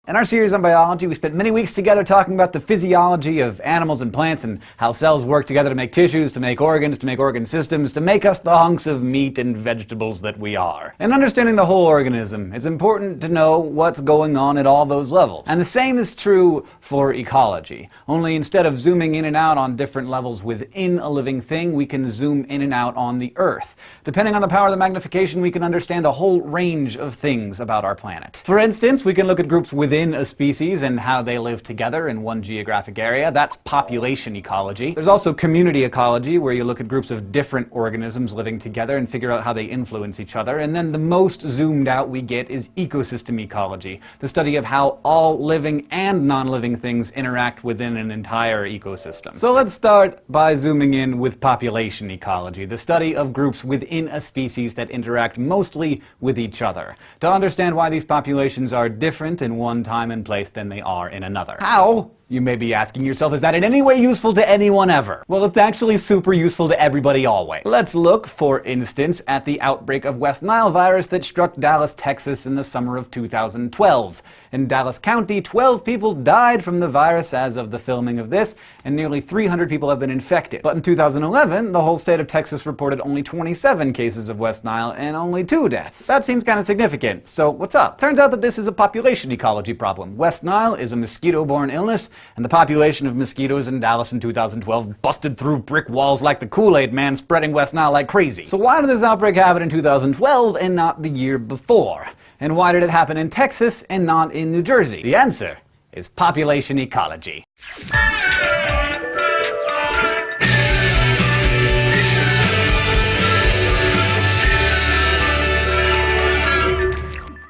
In our series on biology, we spent many weeks together talking about the physiology of animals and plants and how cells work together to make tissues, to make organ systems, to make us the hunks of meat and vegetables that we are. In understanding the whole organism, it's important to know what's going on at all those levels. And the same is true for ecology. Only instead of zooming in and out on different levels within a living thing, we can zoom in and out on the Earth. Depending on the power of the magnification, we can understand a whole range of things about our planet. For instance, we can look at groups within a species and how they live together in one geographic area. That's population ecology. There's also community ecology, where you look at groups of different organisms living together and figure out how they influence each other. And then the most zoomed out we get is ecosystem ecology, the study of how all living and non-living things interact within an entire ecosystem. So let's start by zooming in with population ecology, the study of groups within a species that interact mostly with each other, to understand why these populations are different in one time and place than they are in another. How? You may be asking yourself, is that in any way useful to anyone ever? Well, it's actually super useful to everybody always. Let's look, for instance, at the outbreak of West Nile virus that struck Dallas, Texas in the summer of 2012. In Dallas County, 12 people died from the virus as of the filming of this, and nearly 300 people have been infected. But in 2011, the whole state of Texas reported only 27 cases of West Nile and only 2 deaths. That seems kind of significant. So what's up? Turns out that this is a population ecology problem. West Nile is a mosquito-borne illness, and the population of mosquitoes in Dallas in 2012 busted through brick walls like the Kool-Aid man, spreading West Nile like crazy. So why did this outbreak happen in 2012 and not the year before? And why did it happen in Texas and not in New Jersey? The answer is population ecology.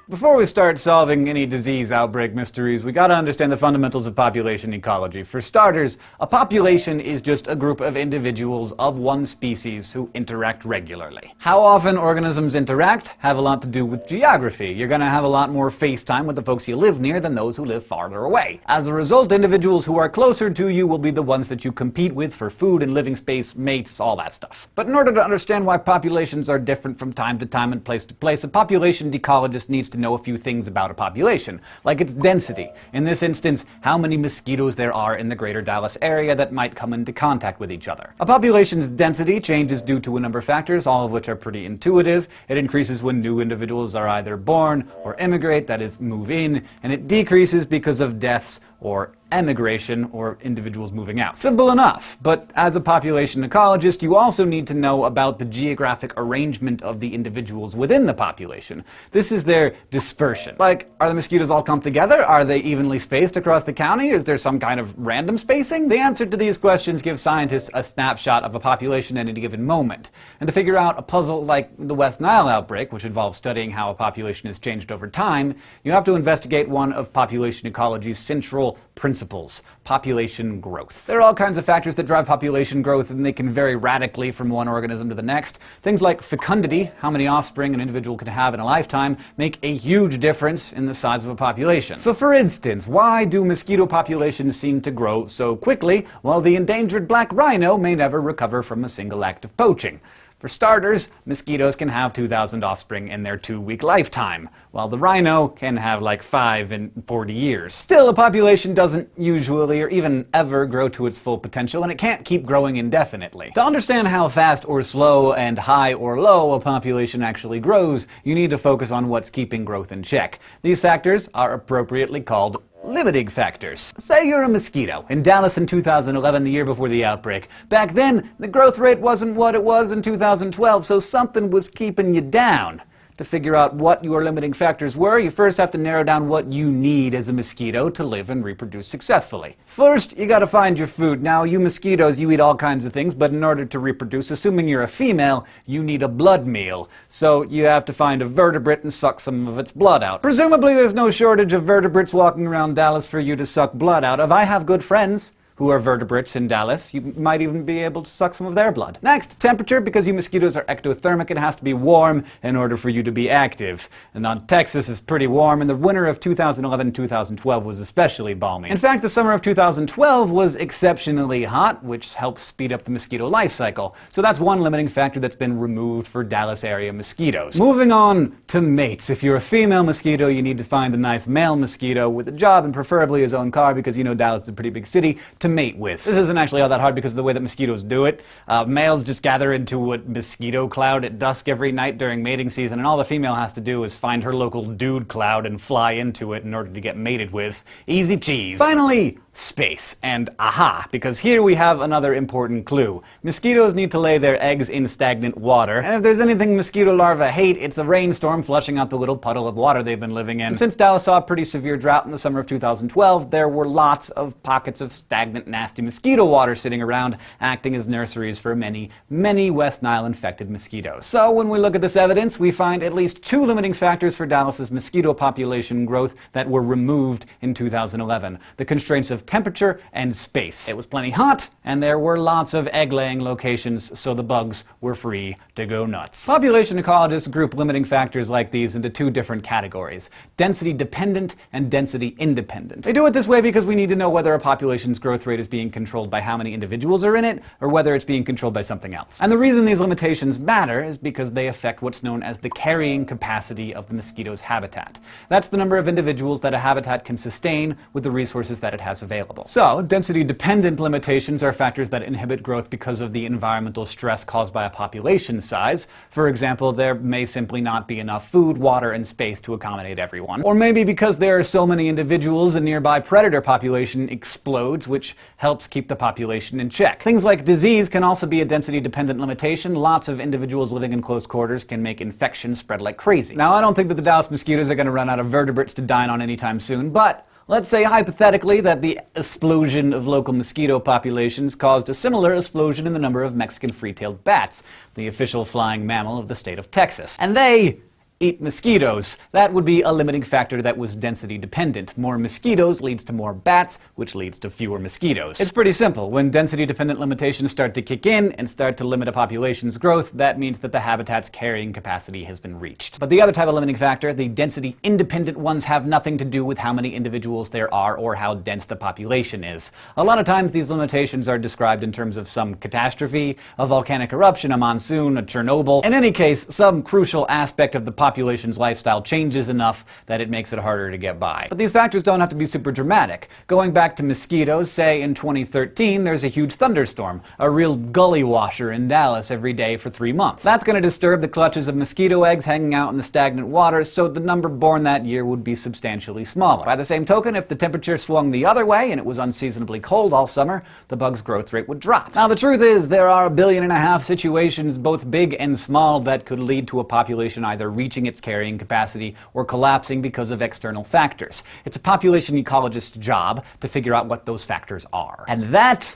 Before we start solving any disease outbreak mysteries, we gotta understand the fundamentals of population ecology. For starters, a population is just a group of individuals of one species who interact regularly. How often organisms interact have a lot to do with geography. You're gonna have a lot more face time with the folks you live near than those who live farther away. As a result, individuals who are closer to you will be the ones that you compete with for food and living space, mates, all that stuff. But in order to understand why populations are different from time to time and place to place, a population ecologist needs to know a few things about a population, like its density. In this instance, how many mosquitoes there are in the greater Dallas area that might come into contact with each other. A population's density changes due to a number of factors, all of which are pretty intuitive. It increases when new individuals are either born or immigrate, that is, move in, and it decreases because of deaths or emigration, or individuals moving out. Simple enough, but as a population ecologist, you also need to know about the geographic arrangement of the individuals within the population. This is their dispersion. Like, are the mosquitoes all clumped together? Are they evenly spaced across the county? Is there some kind of random spacing? The answer to these questions gives scientists a snapshot of a population at any given moment. And to figure out a puzzle like the West Nile outbreak, which involves studying how a population has changed over time, you have to investigate one of population ecology's central principles: population growth. There are all kinds of factors that drive population growth, and they can vary radically from one organism to the next. Things like fecundity, how many offspring an individual can have in a lifetime, make a huge difference in the size of a population. So for instance, why do mosquito populations seem to grow so quickly, while the endangered black rhino may never recover from a single act of poaching? For starters, mosquitoes can have 2,000 offspring in their 2-week lifetime, while the rhino can have like 5 in 40 years. Still, a population doesn't usually or even ever grow to its full potential, and it can't keep growing indefinitely. To understand how fast or slow and high or low a population actually grows, you need to focus on what's keeping growth in check. These factors are appropriately called limiting factors. Say you're a mosquito in Dallas in 2011, the year before the outbreak. Back then, the growth rate wasn't what it was in 2012, so something was keeping you down. To figure out what your limiting factors were, you first have to narrow down what you need as a mosquito to live and reproduce successfully. First, you gotta find your food. Now, you mosquitoes, you eat all kinds of things, but in order to reproduce, assuming you're a female, you need a blood meal. So you have to find a vertebrate and suck some of its blood out. Presumably, there's no shortage of vertebrates walking around Dallas for you to suck blood out of. I have good friends who who are vertebrates in Dallas. You might even be able to suck some of their blood. Next, temperature. Because you mosquitoes are ectothermic, it has to be warm in order for you to be active. And Texas is pretty warm, and the winter of 2011-2012 was especially balmy. In fact, the summer of 2012 was exceptionally hot, which helps speed up the mosquito life cycle. So that's one limiting factor that's been removed for Dallas area mosquitoes. Moving on to mates. If you're a female mosquito, you need to find a nice male mosquito with a job and preferably his own car, because you know Dallas is a pretty big city, to mate with. This isn't actually all that hard because of the way that mosquitoes do it. Males just gather into a mosquito cloud at dusk every night during mating season, and all the female has to do is find her local dude cloud and fly into it in order to get mated with. Easy cheese. Finally, space. And aha, because here we have another important clue. Mosquitoes need to lay their eggs in stagnant water, and if there's anything mosquito larvae hate, it's a rainstorm flushing out the little puddle of water they've been living in. And since Dallas saw a pretty severe drought in the summer of 2012, there were lots of pockets of stagnant, nasty mosquito water sitting around, acting as nurseries for many, many West Nile infected mosquitoes. So when we look at this evidence, we find at least two limiting factors for Dallas's mosquito population growth that were removed in 2011. The constraints of temperature and space. It was plenty hot, and there were lots of egg-laying locations, so the bugs were free to go nuts. Population ecologists group limiting factors like these into two different categories: density-dependent and density-independent. They do it this way because we need to know whether a population's growth rate is being controlled by how many individuals are in it, or whether it's being controlled by something else. And the reason these limitations matter is because they affect what's known as the carrying capacity of the mosquito's habitat. That's the number of individuals that a habitat can sustain with the resources that it has available. So, density-dependent limitations are factors that inhibit growth because of the environmental stress caused by a population size. For example, there may simply not be enough food, water, and space to accommodate everyone. Or maybe because there are so many individuals, a nearby predator population explodes, which helps keep the population in check. Things like disease can also be a density-dependent limitation. Lots of individuals living in close quarters can make infection spread like crazy. Now, I don't think that the Dallas mosquitoes are going to run out of vertebrates to dine on anytime soon, but let's say hypothetically that the explosion of local mosquito populations caused a similar explosion in the number of Mexican free-tailed bats, the official flying mammal of the state of Texas. And they eat mosquitoes. That would be a limiting factor that was density dependent. More mosquitoes leads to more bats, which leads to fewer mosquitoes. It's pretty simple. When density dependent limitations start to kick in and start to limit a population's growth, that means that the habitat's carrying capacity has been reached. But the other type of limiting factor, the density independent ones, have nothing to do with how many individuals there are or how dense the population is. A lot of times these limitations are described in terms of some catastrophe, a volcanic eruption, a monsoon, a Chernobyl. In any case, some crucial aspect of the population's lifestyle changes enough that it makes it harder to get by. But these factors don't have to be super dramatic. Going back to mosquitoes, say in 2013, there's a huge thunderstorm, a real gully washer in Dallas every day for 3 months. That's going to disturb the clutches of mosquito eggs hanging out in the stagnant water, so the number born that year would be substantially smaller. By the same token, if the temperature swung the other way and it was unseasonably cold all summer, the bug's growth rate would drop. Now, the truth is, there are 1.5 billion situations, both big and small, that could lead to a population either reaching its carrying capacity or collapsing because of external factors. It's a population ecologist's job to figure out what those factors are. And that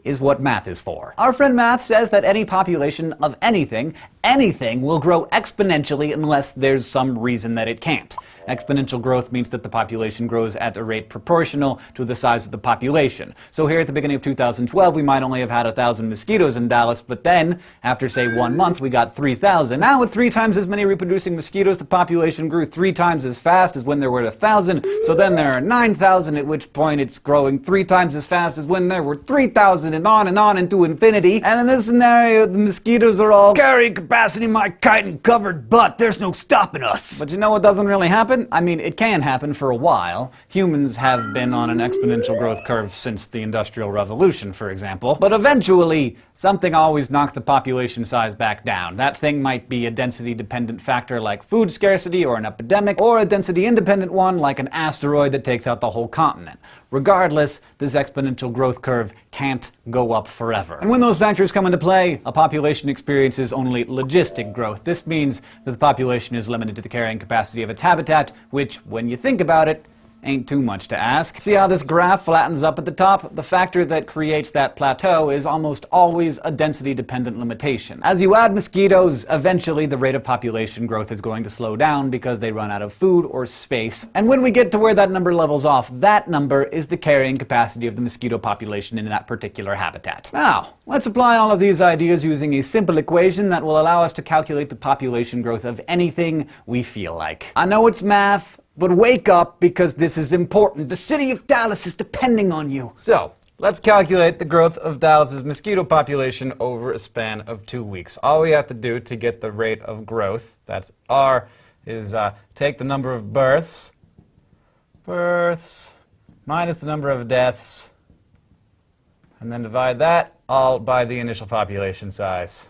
is what math is for. Our friend math says that any population of anything will grow exponentially unless there's some reason that it can't. Exponential growth means that the population grows at a rate proportional to the size of the population. So here at the beginning of 2012, we might only have had 1,000 mosquitoes in Dallas, but then, after say 1 month, we got 3,000. Now with 3 times as many reproducing mosquitoes, the population grew 3 times as fast as when there were 1,000. So then there are 9,000, at which point it's growing 3 times as fast as when there were 3,000, and on into infinity. And in this scenario, the mosquitoes are all carrying capacity, my chitin covered butt. There's no stopping us. But you know what doesn't really happen? I mean, it can happen for a while. Humans have been on an exponential growth curve since the Industrial Revolution, for example. But eventually, something always knocks the population size back down. That thing might be a density-dependent factor like food scarcity or an epidemic, or a density-independent one like an asteroid that takes out the whole continent. Regardless, this exponential growth curve can't go up forever. And when those factors come into play, a population experiences only logistic growth. This means that the population is limited to the carrying capacity of its habitat, which, when you think about it, ain't too much to ask. See how this graph flattens up at the top? The factor that creates that plateau is almost always a density-dependent limitation. As you add mosquitoes, eventually the rate of population growth is going to slow down because they run out of food or space. And when we get to where that number levels off, that number is the carrying capacity of the mosquito population in that particular habitat. Now, let's apply all of these ideas using a simple equation that will allow us to calculate the population growth of anything we feel like. I know it's math, but wake up, because this is important. The city of Dallas is depending on you. So, let's calculate the growth of Dallas's mosquito population over a span of 2 weeks. All we have to do to get the rate of growth, that's R, is take the number of births minus the number of deaths, and then divide that all by the initial population size,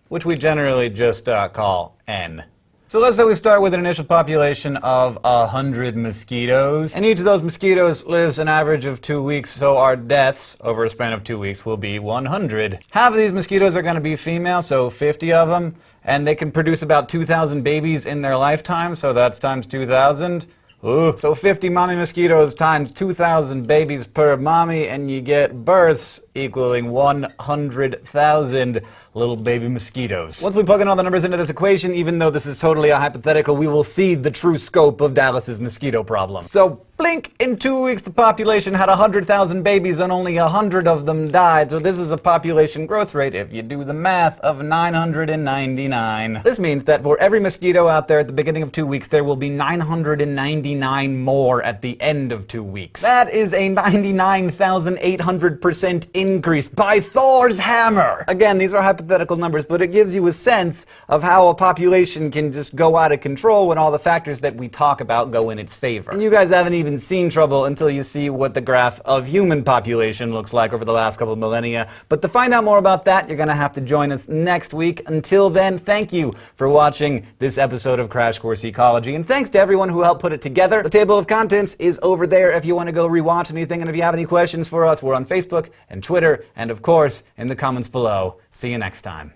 which we generally just call N. So let's say we start with an initial population of 100 mosquitoes, and each of those mosquitoes lives an average of 2 weeks, so our deaths over a span of 2 weeks will be 100. Half of these mosquitoes are going to be female, so 50 of them, and they can produce about 2,000 babies in their lifetime, so that's times 2,000. Ooh. So 50 mommy mosquitoes times 2,000 babies per mommy, and you get births equaling 100,000 little baby mosquitoes. Once we plug in all the numbers into this equation, even though this is totally a hypothetical, we will see the true scope of Dallas's mosquito problem. So blink, in 2 weeks the population had 100,000 babies and only 100 of them died. So this is a population growth rate, if you do the math, of 999. This means that for every mosquito out there at the beginning of 2 weeks, there will be 999 more at the end of 2 weeks. That is a 99,800% increase by Thor's hammer. Again, these are hypothetical numbers, but it gives you a sense of how a population can just go out of control when all the factors that we talk about go in its favor. And you guys haven't even seen trouble until you see what the graph of human population looks like over the last couple of millennia. But to find out more about that, you're going to have to join us next week. Until then, thank you for watching this episode of Crash Course Ecology, and thanks to everyone who helped put it together. The table of contents is over there if you want to go rewatch anything, and if you have any questions for us, we're on Facebook and Twitter, and of course, in the comments below. See you next time.